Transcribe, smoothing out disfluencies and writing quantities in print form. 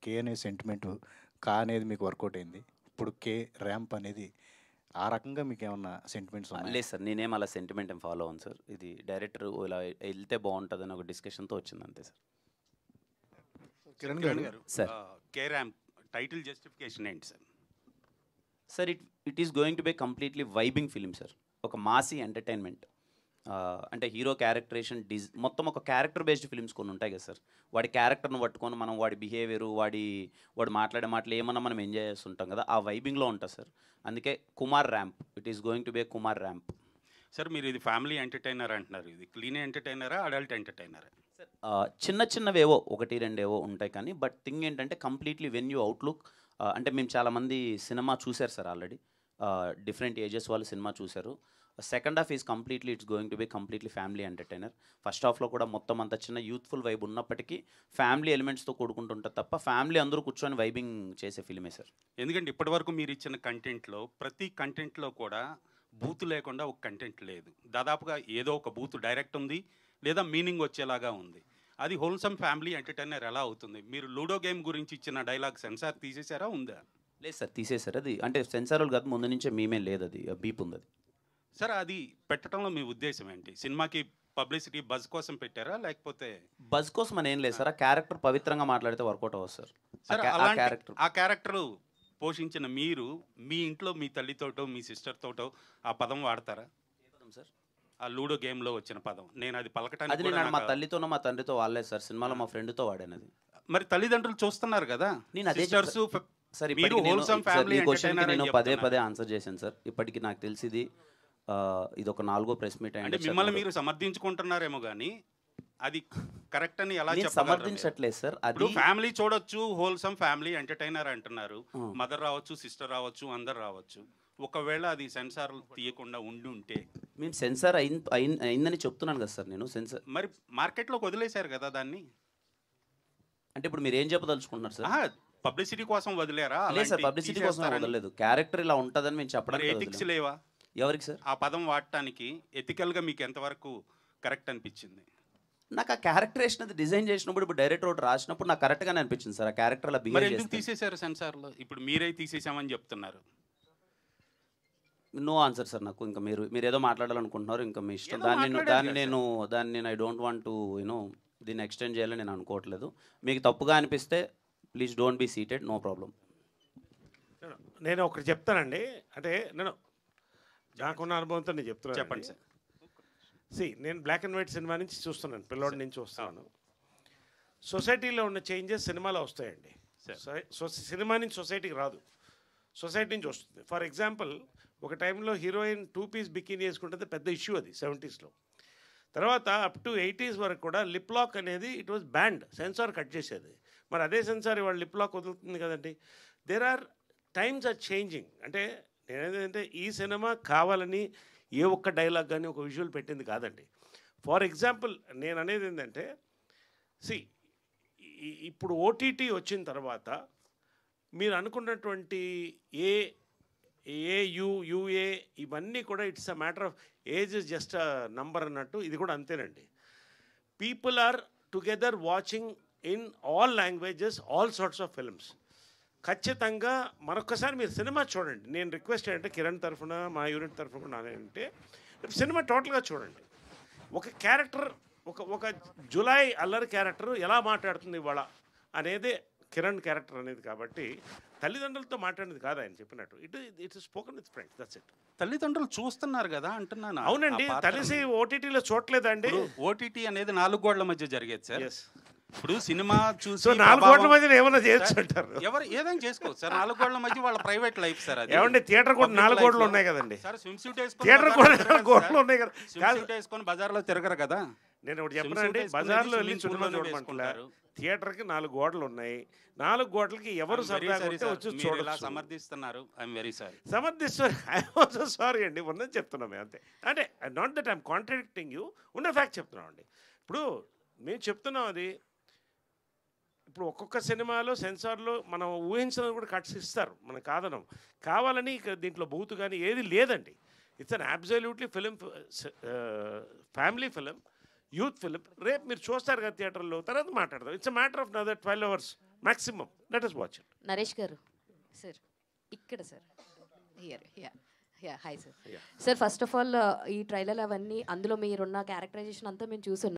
కే అనే సెంటిమెంట్ కా అనేది మీకు వర్కౌట్ అయింది. ఇప్పుడు కే ర్యాంప్ అనేది ఆ రకంగా మీకు ఏమన్నా సెంటిమెంట్స్ ఉన్నాయి? లేదు సార్, నేనేం అలా సెంటిమెంట్ ఏం ఫాలో అవును సార్. ఇది డైరెక్టర్ ఇలా వెళ్తే బాగుంటుందని ఒక డిస్కషన్తో వచ్చింది అంతే సార్. కిరణ్ గారు సార్ కే ర్యాంప్ టైటిల్ జస్టిఫికేషన్ ఏంటి sir? Sir it is going to be completely vibing film sir. ఒక మాసీ ఎంటర్టైన్మెంట్. అంటే హీరో క్యారెక్టరేషన్ మొత్తం ఒక క్యారెక్టర్ బేస్డ్ ఫిలిమ్స్ కొన్ని ఉంటాయి కదా సార్. వాడి క్యారెక్టర్ను పట్టుకొని మనం వాడి బిహేవియర్, వాడు మాట్లాడే మాటలు ఏమన్నా మనం ఎంజాయ్ చేస్తుంటాం కదా, ఆ వైబింగ్లో ఉంటుంది సార్. అందుకే Kumar ramp, it is going to B Kumar ramp. Sir మీరు ఇది ఫ్యామిలీ ఎంటర్టైనర్ అంటున్నారు, ఇది క్లీన్ ఎంటర్టైనరా అడల్ట్ ఎంటర్టైనరా? చిన్నవేవో 1-2 ఉంటాయి కానీ బట్ థింగ్ ఏంటంటే కంప్లీట్లీ వెన్ యూ అవుట్లుక్. అంటే మేము చాలామంది సినిమా చూశారు సార్ ఆల్రెడీ. డిఫరెంట్ ఏజెస్ వాళ్ళు సినిమా చూశారు. Second half is completely it's going to be completely family entertainer. First హాఫ్లో కూడా మొత్తం అంత చిన్న యూత్ఫుల్ వైబ్ ఉన్నప్పటికీ ఫ్యామిలీ ఎలిమెంట్స్తో కూడుకుంటుంటుంది తప్ప ఫ్యామిలీ అందరూ కూర్చొని వైబింగ్ చేసే ఫిల్మే సార్. ఎందుకంటే ఇప్పటివరకు మీరు ఇచ్చిన కంటెంట్లో ప్రతి కంటెంట్లో కూడా బూత్ లేకుండా ఒక కంటెంట్ లేదు. దాదాపుగా ఏదో ఒక బూత్ డైరెక్ట్ ఉంది లేదా మీనింగ్ వచ్చేలాగా ఉంది. అది హోల్సమ్ ఫ్యామిలీ ఎంటర్టైనర్ ఎలా అవుతుంది? మీరు లూడో గేమ్ గురించి ఇచ్చిన డైలాగ్ సెన్సార్ తీసేసారా, ఉందా? లేదు సార్, తీసేశారు. అది అంటే సెన్సార్లు కాదు, ముందు నుంచే మేమే లేదు, అది బీప్ ఉంది. అది సార్ అది పెట్టడంలో మీ ఉద్దేశం ఏంటి? సినిమాకి పబ్లిసిటీ బజ్ కోసం పెట్టారా లేకపోతే? బజ్ కోసం అని ఏం లేదు సార్. ఆ క్యారెక్టర్ పవిత్రంగా మాట్లాడితే వర్కౌట్ అవ్వదు సార్. ఆ క్యారెక్టర్ పోషించిన మీరు మీ ఇంట్లో మీ తల్లితోటో మీ సిస్టర్ తోటో ఆ పదం వాడతారా సార్? ఆ లూడో గేమ్లో వచ్చిన పదం నేను అది పలకటానికి అది నేను మా తల్లితోనో మా తండ్రితో వాడలేదు సార్. సినిమాలో మా ఫ్రెండ్తో వాడాను. అది మరి తల్లిదండ్రులు చూస్తున్నారు కదా. నేను అదే సార్, నేను పదే ఆన్సర్ చేశాను సార్. ఇప్పటికి నాకు తెలిసింది ఇది ఒక 4వ ప్రెస్ మీట్ అంటే మిమ్మల్ని మీరు సమర్థించుకుంటున్నారేమో కానీ అది కరెక్ట్ అని ఎలా సమర్థించట్లేదు సార్. అది ఫ్యామిలీ చూడొచ్చు, హోల్సమ్ ఫ్యామిలీ ఎంటర్టైనర్ అంటున్నారు. మదర్ రావచ్చు, సిస్టర్ రావచ్చు, అందరు రావచ్చు. ఒకవేళ అది సెన్సార్ తీయకుండా ఉంటే మేము సెన్సార్ అయిందని చెప్తున్నాను కదా సార్. నేను సెన్సార్ మరి మార్కెట్లోకి వదిలేశారు కదా దాన్ని. అంటే ఇప్పుడు మీరు ఏం చెప్పదలుచుకుంటున్నారు సార్? పబ్లిసిటీ కోసం వదిలేరా? లేదు సార్, పబ్లిసిటీ కోసం వదలలేదు. క్యారెక్టర్ ఇలా ఉంటుందని మేము చెప్పడానికి. ఎథిక్స్ లేవా ఎవరికి సార్? ఆ పదం వాడటానికి ఎథికల్గా మీకు ఎంతవరకు కరెక్ట్ అనిపించింది? నాకు ఆ క్యారెక్టరేషన్ అది డిజైన్ చేసినప్పుడు, ఇప్పుడు డైరెక్టర్ ఒకటి రాసినప్పుడు నాకు కరెక్ట్గానే అనిపించింది సార్. ఆ క్యారెక్టర్ అలా బిహేవ్ చేస్తే. ఎందుకు తీసేశారు సెన్సార్లో? ఇప్పుడు మీరే తీసేసామని చెప్తున్నారు. No answer sir. నాకు ఇంకా మీరు ఏదో మాట్లాడాలనుకుంటున్నారు, ఇంకా మీ ఇష్టం. దాన్ని ఐ డోంట్ వాంట్ టు దీన్ని ఎక్స్టెండ్ చేయాలని నేను అనుకోవట్లేదు. మీకు తప్పుగా అనిపిస్తే please don't be seated, no problem. నేను ఒకటి చెప్తానండి. అంటే నేను నాకున్న అనుభవంతో నేను చెప్తున్నాను. చెప్పండి సార్. నేను బ్లాక్ అండ్ వైట్ సినిమా నుంచి చూస్తున్నాను, పిల్లోడి నుంచి చూస్తున్నాను. సొసైటీలో ఉన్న చేంజెస్ సినిమాలో వస్తాయండి. సినిమా నుంచి సొసైటీకి రాదు, సొసైటీ నుంచి వస్తుంది. ఫర్ ఎగ్జాంపుల్, ఒక టైంలో హీరోయిన్ 2 పీస్ బికినీ వేసుకుంటే పెద్ద ఇష్యూ, అది 70s. తర్వాత అప్ టు 80s వరకు కూడా లిప్ లాక్ అనేది it was banned, censor cut చేసేది. మరి అదే సెన్సార్ ఇవాళ లిప్ లాక్ వదులుతుంది కదండి. There are times are changing. అంటే నేనేంటంటే ఈ సినిమా కావాలని ఏ ఒక్క డైలాగ్ కానీ ఒక విజువల్ పెట్టింది కాదండి. ఫర్ ఎగ్జాంపుల్ నేను అనేది ఏంటంటే, ఇప్పుడు ఓటీటీ వచ్చిన తర్వాత మీరు అనుకున్నటువంటి యుఏ ఇవన్నీ కూడా it's a matter of age is just a number అన్నట్టు ఇది కూడా అంతేనండి. People are together watching in all languages, all sorts of films. ఖచ్చితంగా మరొకసారి మీరు సినిమా చూడండి. నేను రిక్వెస్ట్ ఏంటంటే కిరణ్ తరఫున, మా యూనిట్ తరఫున కూడా ఏంటంటే సినిమా టోటల్గా చూడండి. ఒక క్యారెక్టర్, ఒక జులై అల్లరి క్యారెక్టర్ ఎలా మాట్లాడుతుంది ఇవాళ అనేది కిరణ్ క్యారెక్టర్ అనేది. కాబట్టి తల్లిదండ్రులతో మాట్లాడేది కాదు ఆయన చెప్పినట్టు. It is spoken with friends, that's it. తల్లిదండ్రులు చూస్తున్నారు కదా అంటున్నాను. అవునండి, తెలిసి ఓటీటీలో చూడలేదండి. ఓటీటీ అనేది 4 గోడల మధ్య జరిగేది సార్. ఇప్పుడు సినిమా చూసి 4 గోడల మధ్య ఏమైనా చేయొచ్చు అంటారు. ఎవరు ఏదైనా చేసుకోవచ్చు సార్. 4 గోడల మధ్య వాళ్ళ ప్రైవేట్ లైఫ్ సార్. అది ఏమండి, థియేటర్ కూడా 4 గోడలు ఉన్నాయి కదండి సార్. స్విమ్ సూట్ వేసుకొని థియేటర్ కూడా 4 గోడలు ఉన్నాయి కదా. స్విమ్ సూట్ వేసుకొని బజార్లో తిరగరు కదా. నేను ఒకటి చెప్పనండి, బజార్లో వెళ్ళి సినిమా చూడమంటారు. థియేటర్కి 4 గోడలు ఉన్నాయి. 4 గోడలకి ఎవరు సరదాగా వచ్చి చూడాలి. సమర్థిస్తున్నారు. I'm very sorry. సమర్థిస్తారు. ఐఎమ్ ఆల్సో సారీ అండి, ఉన్నది చెప్తున్నాం అంతే. అంటే not that I'm contradicting you, ఉన్న ఫ్యాక్ట్ చెప్తున్నాం అండి. ఇప్పుడు మేము చెప్తున్నాం అది. ఇప్పుడు ఒక్కొక్క సినిమాలో సెన్సార్లో మనం ఊహించినది కూడా కట్స్ ఇస్తారు, మనం కాదనం. కావాలని దీంట్లో బూతు కానీ ఏది లేదండి. It's an absolutely film, family film, youth film. రేపు మీరు చూస్తారు కదా థియేటర్లో, తర్వాత మాట్లాడదాం. It's a matter of another 12 hours maximum let us watch it. Naresh గారు సార్ ఇక్కడ sir here hi sir Yeah. Sir first of all ఈ ట్రైలర్ అవన్నీ అందులో మీరున్న క్యారెక్టరైజేషన్ అంతా మేము చూసున్నాం.